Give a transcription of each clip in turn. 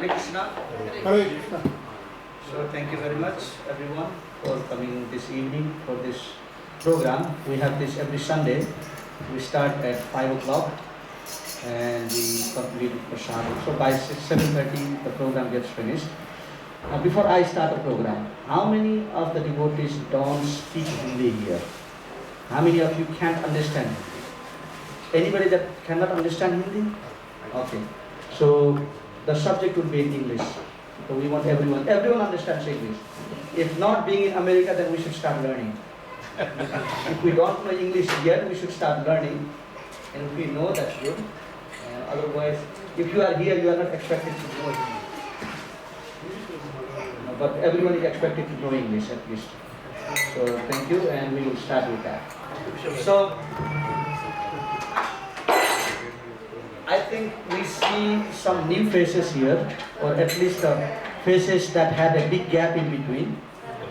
Hare Krishna. Hare Krishna. So thank you very much everyone for coming this evening for this program. We have this every Sunday. We start at 5 o'clock and we complete prasad. So by 7:30 the program gets finished. Before I start the program, how many of the devotees don't speak Hindi here? How many of you can't understand Hindi? Anybody that cannot understand Hindi? Okay. So the subject will be in English. So we want everyone understands English. If not, being in America, then we should start learning. If we don't know English yet, we should start learning. And if we know, that's good. And otherwise, if you are here, you are not expected to know English. But everyone is expected to know English at least. So thank you, and we will start with that. So I think we see some new faces here, or at least faces that had a big gap in between,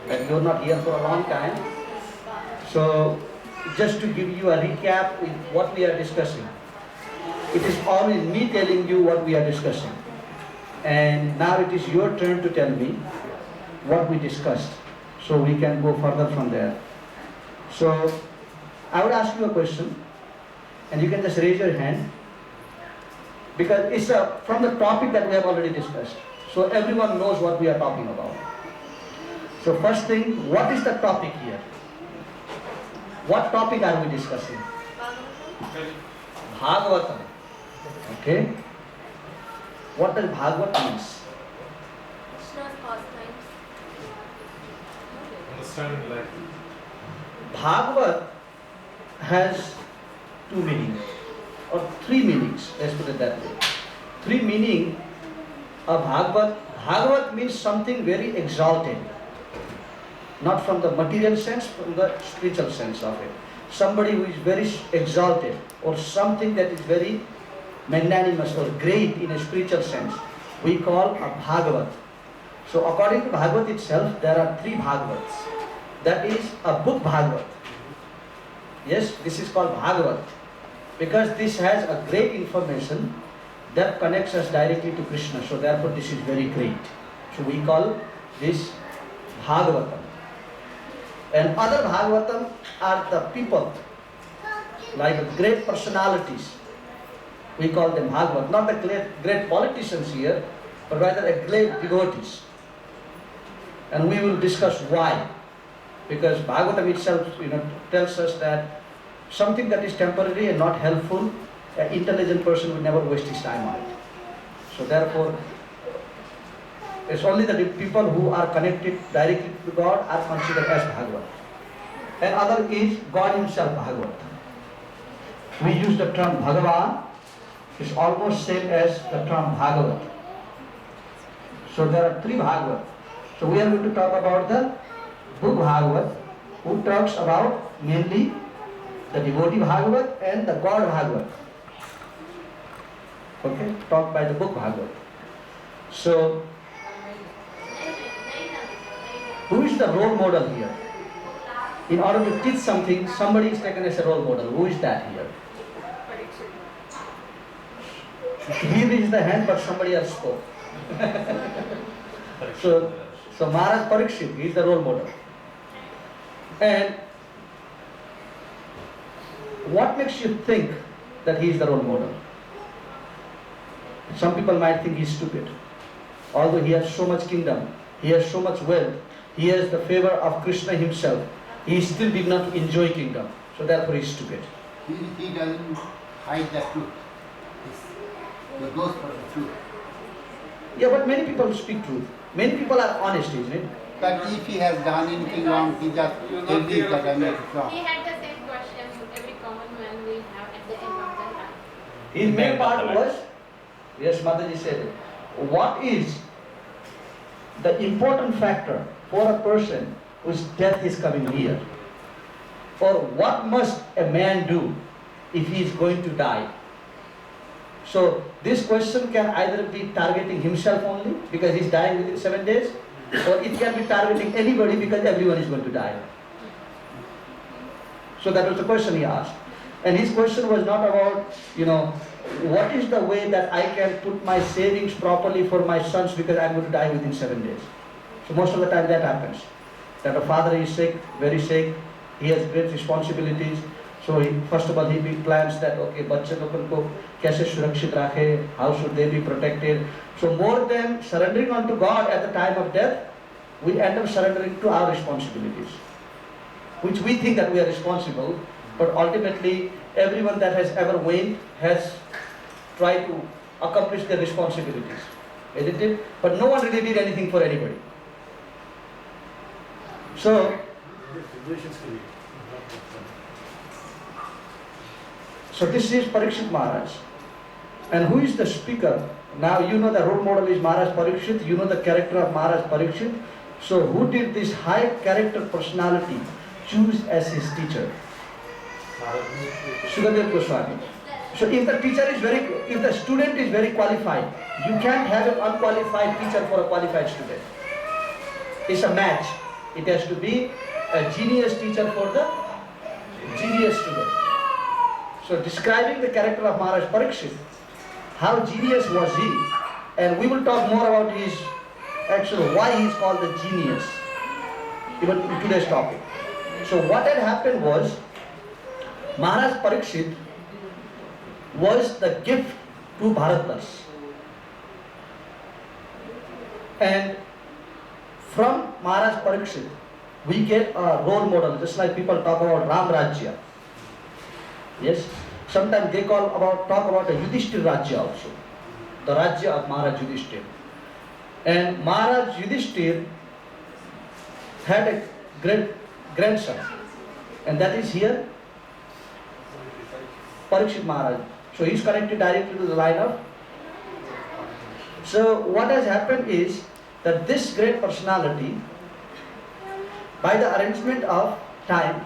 that you're not here for a long time. So just to give you a recap with what we are discussing. It is always me telling you what we are discussing. And now it is your turn to tell me what we discussed, so we can go further from there. So I would ask you a question, and you can just raise your hand, because it's from the topic that we have already discussed. So everyone knows what we are talking about. So first thing, what is the topic here? What topic are we discussing? Bhagavatam. Okay. What does Bhagavat means? Krishna's pastimes. Understanding life. Bhagavat has two meanings, or three meanings, let's put it that way. Three meaning of Bhagavat. Bhagavat means something very exalted. Not from the material sense, from the spiritual sense of it. Somebody who is very exalted, or something that is very magnanimous or great in a spiritual sense, we call a Bhagavat. So according to Bhagavat itself, there are three Bhagavats. That is a book Bhagavat. Yes, this is called Bhagavat, because this has a great information that connects us directly to Krishna. So therefore this is very great. So we call this Bhagavatam. And other Bhagavatam are the people, like great personalities. We call them Bhagavat. Not the great politicians here, but rather a great devotees. And we will discuss why. Because Bhagavatam itself, tells us that something that is temporary and not helpful, an intelligent person will never waste his time on it. So therefore, it's only the people who are connected directly to God are considered as Bhagavat. And other is God himself, Bhagavat. We use the term Bhagavan is almost same as the term Bhagavat. So there are three Bhagavat. So we are going to talk about the book Bhagavat, who talks about mainly the devotee Bhagavat and the God Bhagavat. Okay, talked by the book Bhagavat. So, who is the role model here? In order to teach something, somebody is taken as a role model. Who is that here? He raised the hand, but somebody else spoke. So Maharaj Parikshit, he is the role model. And what makes you think that he is the role model? Some people might think he is stupid. Although he has so much kingdom, he has so much wealth, he has the favor of Krishna himself, he still did not enjoy kingdom. So therefore he is stupid. He doesn't hide the truth. He goes for the truth. Yeah, but many people speak truth. Many people are honest, isn't it? But if he has done anything wrong, he just believes that I made it He wrong. had the same question every common man will have at the end of their life. His main part was, yes, Mataji said it. What is the important factor for a person whose death is coming near? Or what must a man do if he is going to die? So this question can either be targeting himself only because he is dying within 7 days, or it can be targeting anybody because everyone is going to die. So that was the question he asked. And his question was not about, what is the way that I can put my savings properly for my sons because I'm going to die within 7 days. So most of the time that happens. That a father is sick, very sick, he has great responsibilities. So first of all he plans that, okay, बच्चे लोगों को कैसे सुरक्षित रखे, how should they be protected. So more than surrendering unto God at the time of death, we end up surrendering to our responsibilities, which we think that we are responsible, but ultimately everyone that has ever went has tried to accomplish their responsibilities, isn't it? But no one really did anything for anybody. So this is Parikshit Maharaj. And who is the speaker? Now you know the role model is Maharaj Parikshit, you know the character of Maharaj Parikshit. So who did this high character personality choose as his teacher? Sukadev Goswami. So if the student is very qualified, you can't have an unqualified teacher for a qualified student. It's a match. It has to be a genius teacher for the genius student. So describing the character of Maharaj Parikshit, how genius was he, and we will talk more about his actually why he is called the genius, even in today's topic. So what had happened was, Maharaj Parikshit was the gift to Bharatas. And from Maharaj Parikshit, we get a role model, just like people talk about Ram Rajya. Yes, sometimes they talk about the Yudhishthir Rajya also, the Rajya of Maharaj Yudhishthir. And Maharaj Yudhishthir had a great grandson, and that is here Parikshit Maharaj. So he is connected directly to the line of. So what has happened is that this great personality, by the arrangement of time,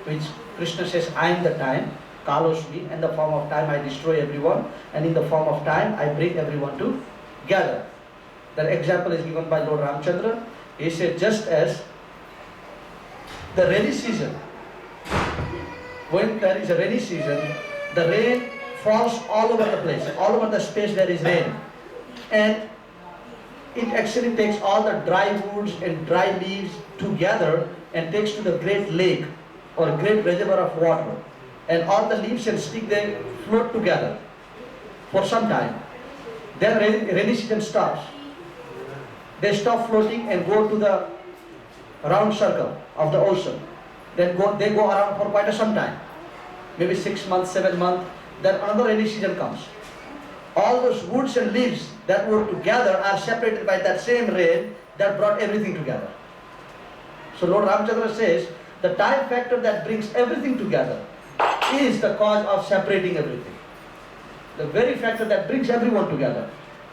which Krishna says, I am the time, Kalosmi, in the form of time I destroy everyone, and in the form of time I bring everyone together. That example is given by Lord Ramchandra. He said, just as the rainy season, when there is a rainy season, the rain falls all over the place, all over the space there is rain. And it actually takes all the dry woods and dry leaves together and takes to the great lake or great reservoir of water. And all the leaves and stick, they float together for some time. Then rainy season stops. They stop floating and go to the round circle of the ocean. Then they go around for quite some time, maybe 6 months, 7 months. Then another rainy season comes. All those woods and leaves that were together are separated by that same rain that brought everything together. So Lord Ramchandra says, the time factor that brings everything together is the cause of separating everything. the very factor that brings everyone together,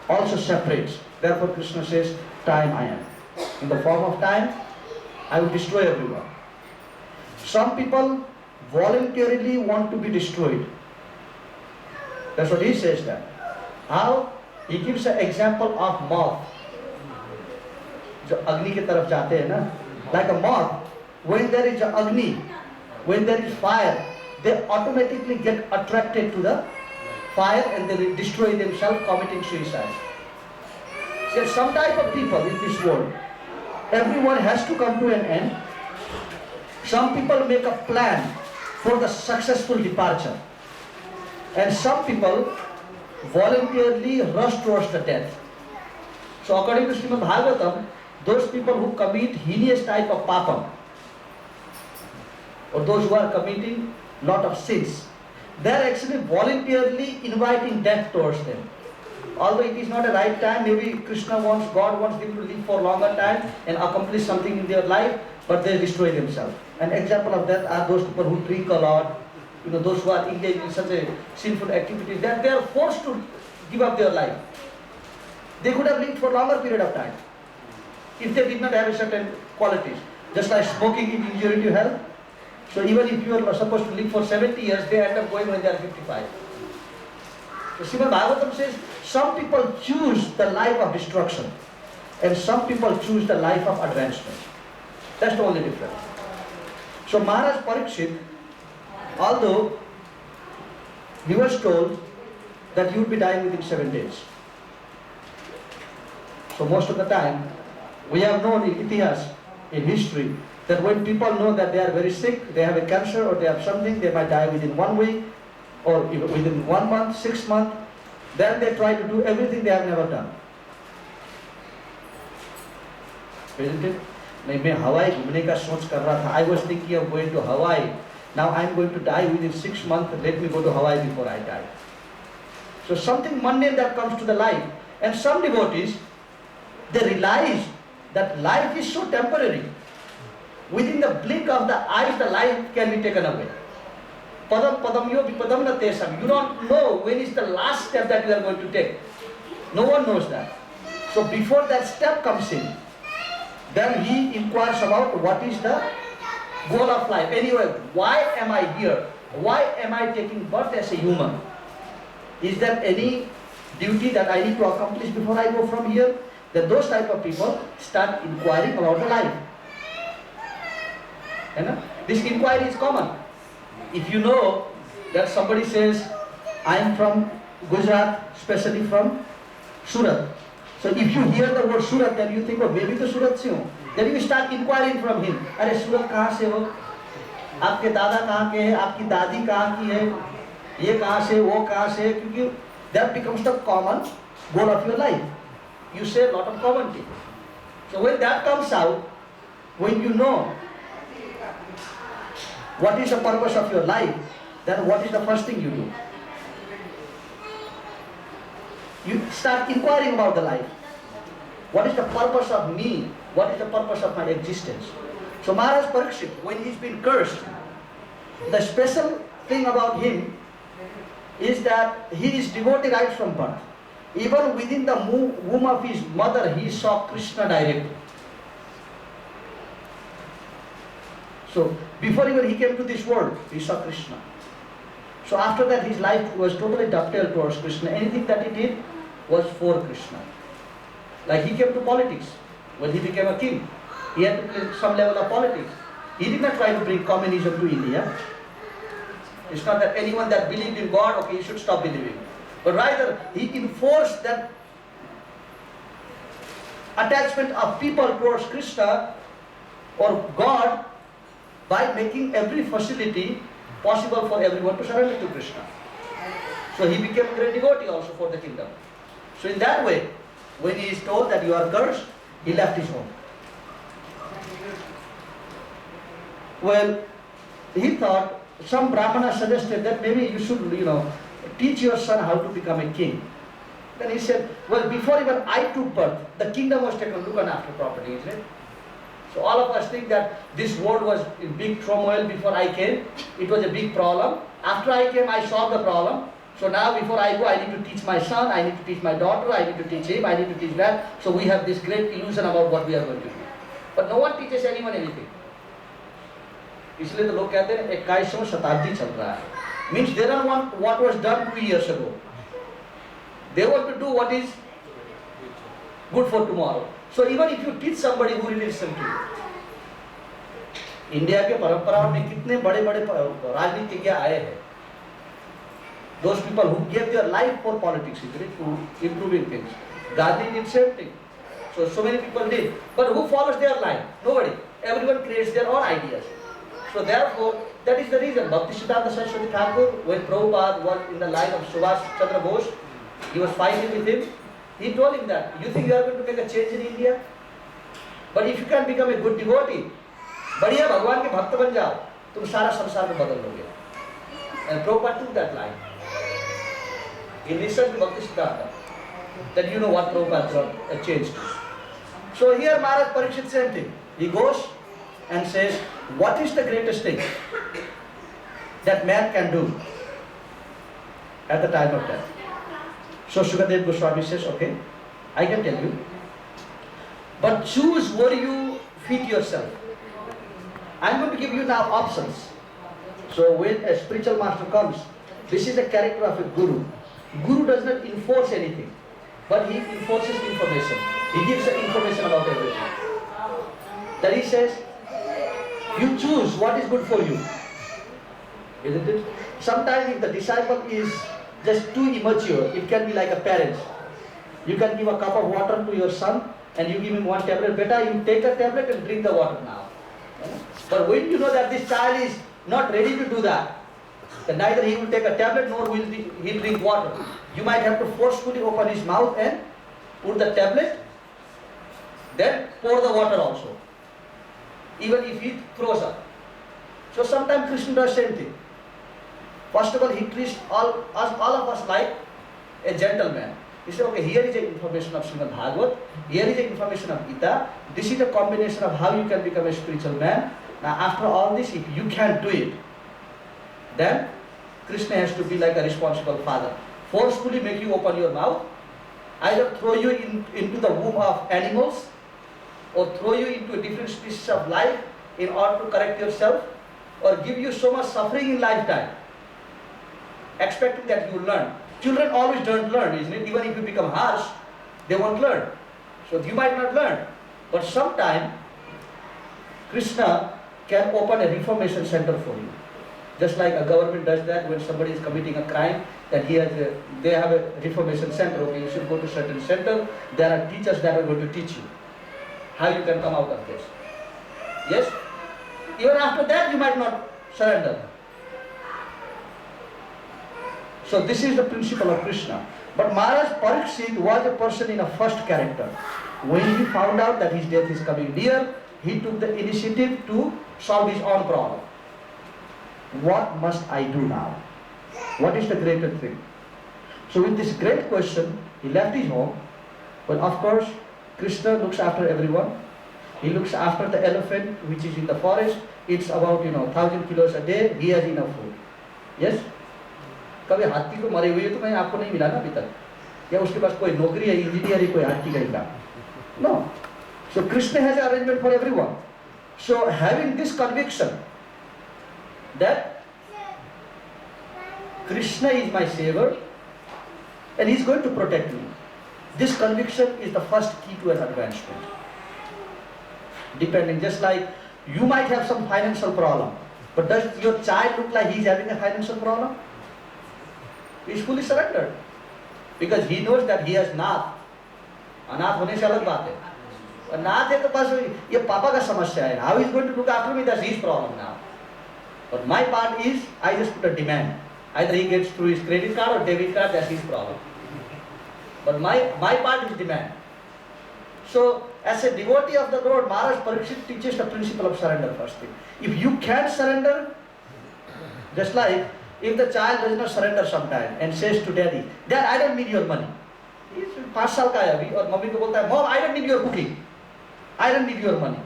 also separates. Therefore Krishna says, time I am. In the form of time, I will destroy everyone. Some people voluntarily want to be destroyed. That's what he says there. How? He gives an example of moth. जो अग्नि की तरफ जाते हैं ना, like a moth, when there is a agni, when there is fire, they automatically get attracted to the fire and they destroy themselves, committing suicide. There are some type of people in this world. Everyone has to come to an end. Some people make a plan for the successful departure, and some people voluntarily rush towards the death. So according to Srimad Bhagavatam, those people who commit heinous type of papam, or those who are committing lot of sins, they are actually voluntarily inviting death towards them. Although it is not a right time, maybe Krishna wants, God wants them to live for longer time and accomplish something in their life, but they destroy themselves. An example of that are those people who drink a lot, those who are engaged in such a sinful activity, that they are forced to give up their life. They could have lived for a longer period of time if they did not have a certain qualities. Just like smoking is injury to health. So even if you are supposed to live for 70 years, they end up going when they are 55. So Srimad Bhagavatam says, some people choose the life of destruction and some people choose the life of advancement. That's the only difference. So Maharaj Parikshit, although he was told that he would be dying within 7 days. So most of the time, we have known in Itihas, in history, that when people know that they are very sick, they have a cancer or they have something, they might die within 1 week or even within 1 month, 6 months, then they try to do everything they have never done. Isn't it? मैं हवाई घूमने का सोच कर रहा था. I was thinking of going to Hawaii. Now I am going to die within 6 months. Let me go to Hawaii before I die. So something mundane that comes to the life. And some devotees, they realize that life is so temporary. Within the blink of the eye, the life can be taken away. Padam padamyo vipadam na tesam. You don't know when is the last step that you are going to take. No one knows that. So before that step comes in, then he inquires about what is the goal of life. Anyway, why am I here? Why am I taking birth as a human? Is there any duty that I need to accomplish before I go from here? Then those type of people start inquiring about the life. This inquiry is common. If you know that somebody says, I am from Gujarat, especially from Surat. So if you hear the word Surat, then you think, oh, maybe the Surat se ho. Then you start inquiring from him. Are Surat kahan se ho? आपके दादा कहाँ के हैं, आपकी दादी कहाँ की है, ये कहाँ से, वो कहाँ से, क्योंकि that becomes the common goal of your life. You say a lot of common things. So when that comes out, when you know what is the purpose of your life, then what is the first thing you do? You start inquiring about the life. What is the purpose of me? What is the purpose of my existence? So Maharaj Parikshit, when he's been cursed, the special thing about him is that he is devotee right from birth. Even within the womb of his mother, he saw Krishna directly. So before even he came to this world, he saw Krishna. So after that, his life was totally dovetailed towards Krishna. Anything that he did was for Krishna. Like he came to politics. When he became a king, he had to play some level of politics. He did not try to bring communism to India. It's not that anyone that believed in God, okay, you should stop believing. But rather, he enforced that attachment of people towards Krishna or God by making every facility possible for everyone to surrender to Krishna. So he became a great devotee also for the kingdom. So in that way, when he is told that you are cursed, he left his home. Well, he thought, some Brahmana suggested that maybe you should, teach your son how to become a king. Then he said, well, before even I took birth, the kingdom was taken look after properly, isn't it? So all of us think that this world was in big turmoil before I came. It was a big problem. After I came, I solved the problem. So now before I go, I need to teach my son, I need to teach my daughter, I need to teach him, I need to teach that. So we have this great illusion about what we are going to do. But no one teaches anyone anything. इसलिए तो लोग कहते हैं 21वीं शताब्दी चल रहा है. Means they don't want what was done 2 years ago. They want to do what is good for tomorrow. So even if you teach somebody who will listen to you. India के परंपराओं में कितने बड़े बड़े राजनीतिज्ञ आए हैं. Those people who gave their life for politics, for improving things. Gandhi did same thing. So many people did. But who follows their line? Nobody. Everyone creates their own ideas. So therefore, that is the reason. Bhaktisiddhanta Saraswati Thakur, when Prabhupada was in the line of Subhash Chandra Bose, he was fighting with him. He told him that, you think you are going to make a change in India? But if you can become a good devotee, बढ़िया भगवान के भक्त बन जाओ, तुम सारा संसार को बदल लोगे. And Prabhupada took that line. He listened to Bhaktisiddhanta. That you know what Prabhupada brought a change to. So here Maharaj Parikshit same thing. He goes and says, what is the greatest thing that man can do at the time of death? So Shukadev Goswami says, okay, I can tell you. But choose where you fit yourself. I am going to give you now options. So when a spiritual master comes, this is the character of a guru. Guru does not enforce anything, but he enforces information. He gives the information about everything. Then he says, you choose what is good for you. Isn't it? Sometimes if the disciple is just too immature, it can be like a parent. You can give a cup of water to your son and you give him one tablet. Beta, you take a tablet and drink the water now. But when you know that this child is not ready to do that, then neither he will take a tablet nor will he drink water. You might have to forcefully open his mouth and put the tablet, then pour the water also, even if he throws up. So sometimes Krishna does same thing. First of all, he treats all of us like a gentleman. He said, okay, here is the information of Srimad Bhagavad, here is the information of Gita, this is a combination of how you can become a spiritual man. Now after all this, if you can't do it, then Krishna has to be like a responsible father. Forcefully make you open your mouth, either throw you into the womb of animals, or throw you into a different species of life in order to correct yourself, or give you so much suffering in lifetime, expecting that you will learn. Children always don't learn, isn't it? Even if you become harsh, they won't learn. So you might not learn. But sometime, Krishna can open a reformation center for you. Just like a government does that when somebody is committing a crime, that they have a reformation center. Okay, you should go to a certain center. There are teachers that are going to teach you how you can come out of this. Yes? Even after that, you might not surrender. So this is the principle of Krishna. But Maharaj Parikshit was a person in a first character. When he found out that his death is coming near, he took the initiative to solve his own problem. What must I do now? What is the greater thing? So with this great question, he left his home. But of course, Krishna looks after everyone. He looks after the elephant which is in the forest. It's about 1,000 kilos a day. He has enough food. Yes? कभी हाथी को मरे हुए तो मैं आपको नहीं मिला ना अभी तक, या उसके पास कोई नौकरी है, इंजीनियर है, कोई हाथी का इलाज? No. So Krishna has an arrangement for everyone. So having this conviction that Krishna is my savior and he is going to protect me, this conviction is the first key to an advancement. Depending, just like you might have some financial problem, but does your child look like he is having a financial problem? He is fully surrendered because he knows that he has nath. अनाथ होने से अलग बात है. अनाथ है तो बस ये पापा का समस्या है. How he is going to look after me? That's his problem now. But my part is I just put a demand. Either he gets through his credit card or debit card. That's his problem. But my part is demand. So as a devotee of the Lord, Maharaj Parikshit teaches the principle of surrender first thing. If you can't surrender, just like if the child does not surrender sometime and says to daddy, Dad, I don't need your money. 5 साल का है अभी और mummy को बोलता है, Mom, I don't need your cooking. I don't need your money.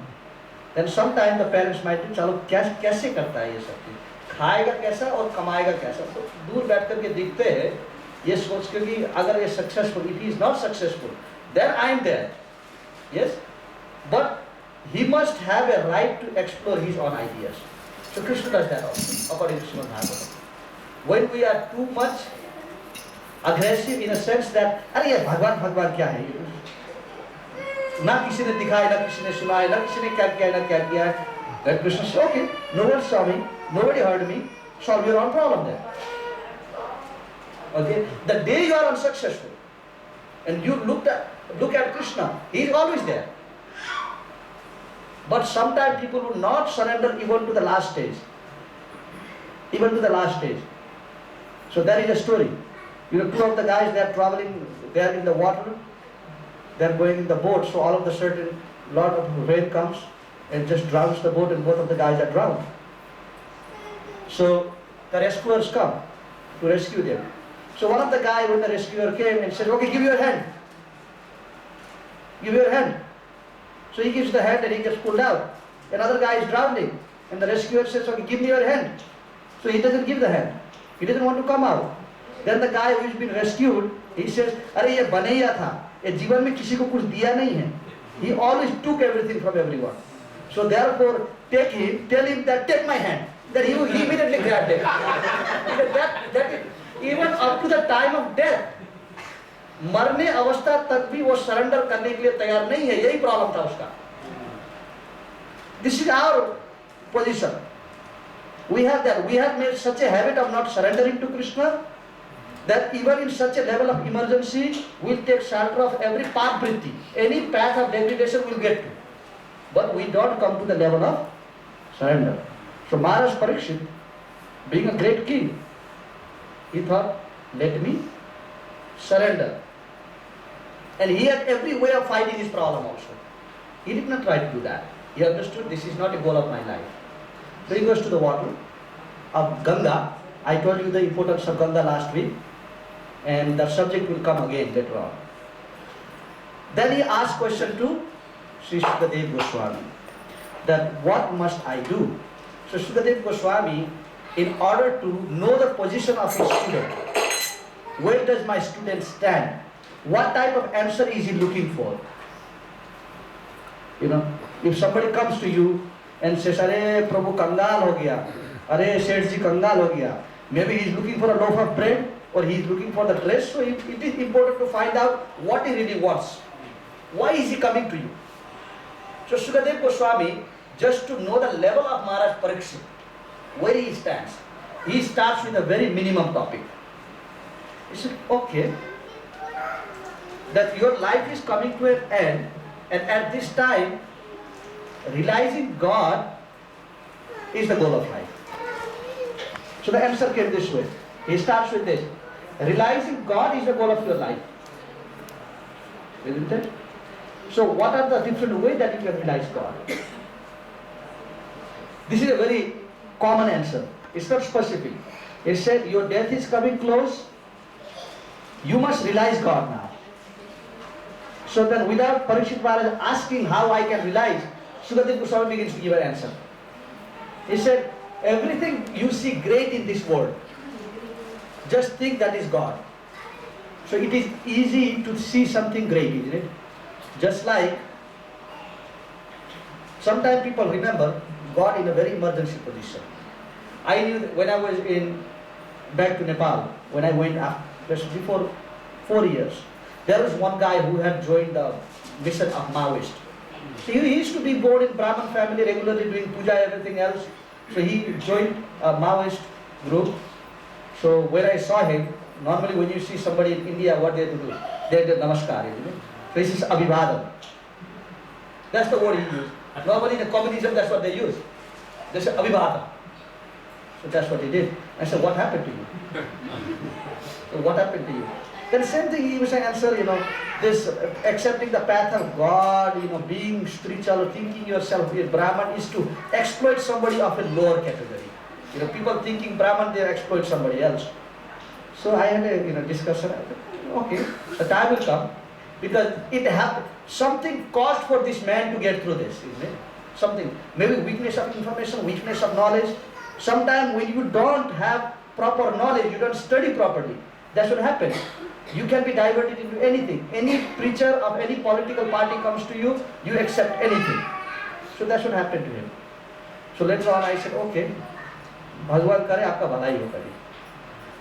Then sometime the parents might think, चलो कैसे करता है ये सब चीज? खाएगा कैसा और कमाएगा कैसा, तो दूर बैठ करके देखते हैं ये सोच के कि अगर ये successful, if he is not successful then I am there, yes, but he must have a right to explore his own ideas. So Krishna does that also, according to Srimad Bhagavatam. When we are too much aggressive in a sense that, अरे ये भगवान भगवान क्या है, ना किसी ने दिखाया, ना किसी ने सुनाया, ना किसी ने क्या किया, ना क्या किया, then Krishna says, okay, no one saw me, nobody heard me, solve your own problem then. Okay, the day you are unsuccessful and you look at Krishna, he is always there. But sometimes people will not surrender even to the last stage. Even to the last stage. So there is a story. You know, two of the guys, they are traveling, they are in the water, they are going in the boat, so all of a sudden, lot of rain comes and just drowns the boat and both of the guys are drowned. So the rescuers come to rescue them. So one of the guys, when the rescuer came and said, okay, give your hand. Give your hand. So he gives the hand and he gets pulled out. Another guy is drowning and the rescuer says, okay, give me your hand. So he doesn't give the hand. He doesn't want to come out. Then the guy who has been rescued, he says, अरे ये बनैया था, ये जीवन में किसी को कुछ दिया नहीं है. He always took everything from everyone. So therefore, take him, tell him that take my hand. Then he immediately grabbed it. Even up to the time of death, मरने अवस्था तक भी वो सरेंडर करने के लिए तैयार नहीं है, यही प्रॉब्लम था उसका. This is our position. We have that. We have made such a habit of not surrendering to Krishna that even in such a level of emergency, we'll take shelter of every path vritti. Any path of degradation we'll get to. But we don't come to the level of surrender. So Maharaj Parikshit, being a great king, he thought, let me surrender. And he had every way of fighting his problem also. He did not try to do that. He understood this is not a goal of my life. So he goes to the water of Ganga. I told you the importance of Ganga last week, and the subject will come again later on. Then he asked question to Sri Shukadev Goswami, that what must I do? So Shukadev Goswami, in order to know the position of his student, where does my student stand? What type of answer is he looking for? You know, if somebody comes to you and says, "Arey Prabhu kangal ho gaya, arey Seth ji kangal ho gaya," maybe he is looking for a loaf of bread or he is looking for the dress. So it is important to find out what he really wants. Why is he coming to you? So Shukadev Goswami, just to know the level of Maharaj Parikshit, where he stands, he starts with a very minimum topic. He said, okay, that your life is coming to an end, and at this time, realizing God is the goal of life. So the answer came this way. He starts with this. Realizing God is the goal of your life. Isn't it? So what are the different ways that you can realize God? This is a very common answer. It's not specific. He said, your death is coming close. You must realize God now. So then without Parikshit Maharaj asking how I can realize, Shukadev Goswami begins to give an answer. He said, everything you see great in this world, just think that is God. So it is easy to see something great, isn't it? Just like, sometimes people remember God in a very emergency position. I knew that when I was back to Nepal, when I went before 4 years, there was one guy who had joined the mission of Maoist. So he used to be born in Brahmin family, regularly doing puja, everything else. So he joined a Maoist group. So when I saw him, normally when you see somebody in India, what they do? They do namaskar, isn't it? So this is abhivadam. That's the word he used. Normally in the communism, that's what they use. They say abhivadam. So that's what he did. I said, what happened to you? So what happened to you? Then same thing he was saying, answer, this accepting the path of God, being spiritual, thinking yourself is Brahman is to exploit somebody of a lower category. People thinking Brahman, they exploit somebody else. So I had a discussion. Okay, the time will come because it happened. Something caused for this man to get through this, isn't it? Something, maybe weakness of information, weakness of knowledge. Sometimes when you don't have proper knowledge, you don't study properly, that should happen. You can be diverted into anything. Any preacher of any political party comes to you, you accept anything. So that should happen to him. So later on I said, okay, Bhagwan kare aapka bhalai ho kare.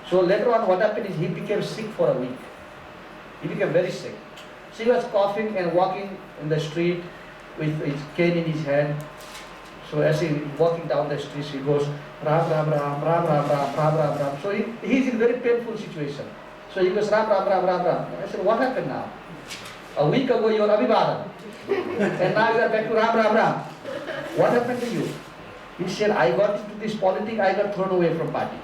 So later on what happened is he became sick for a week. He became very sick. So he was coughing and walking in the street with his cane in his hand. So as he walking down the street, he goes, Ram, Ram, Ram, Ram, Ram, Ram, Ram, Ram, Ram. So he's in very painful situation. So he goes, Ram, Ram, Ram, Ram, Ram. I said, what happened now? A week ago you were Abhivadan. And now you are back to Ram, Ram, Ram. What happened to you? He said, I got into this politics, I got thrown away from party.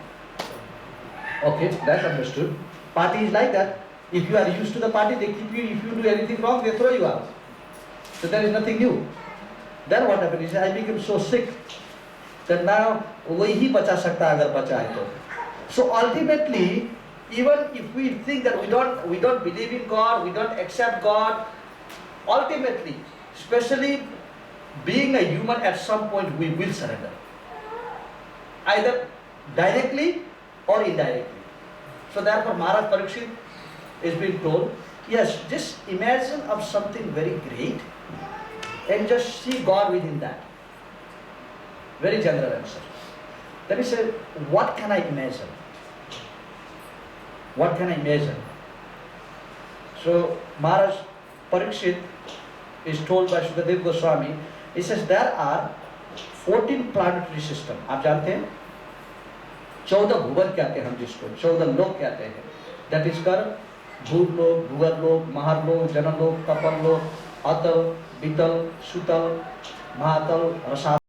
Okay, that's understood. Party is like that. If you are used to the party, they keep you. If you do anything wrong, they throw you out. So there is nothing new. Then what happened? He said, I became so sick that now wahi bacha sakta agar bacha hai to. So ultimately, even if we think that we don't believe in God, we don't accept God, ultimately, especially being a human, at some point we will surrender. Either directly or indirectly. So therefore Maharaj Parikshit is being told, yes, just imagine of something very great and just see God within that. Very general answer. Then he said, what can I imagine? What can I imagine? So Maharaj Parikshit is told by Shukadev Goswami, he says there are 14 planetary systems. आप जानते हैं? 14 भुवन कहते हैं हम जिसको, 14 लोक कहते हैं. That is कर्म, भूप लोक, भुवर लोक, महार लोक, जनन लोक, तपन लोक, अतल, वितल, सुतल, महातल, रसातल.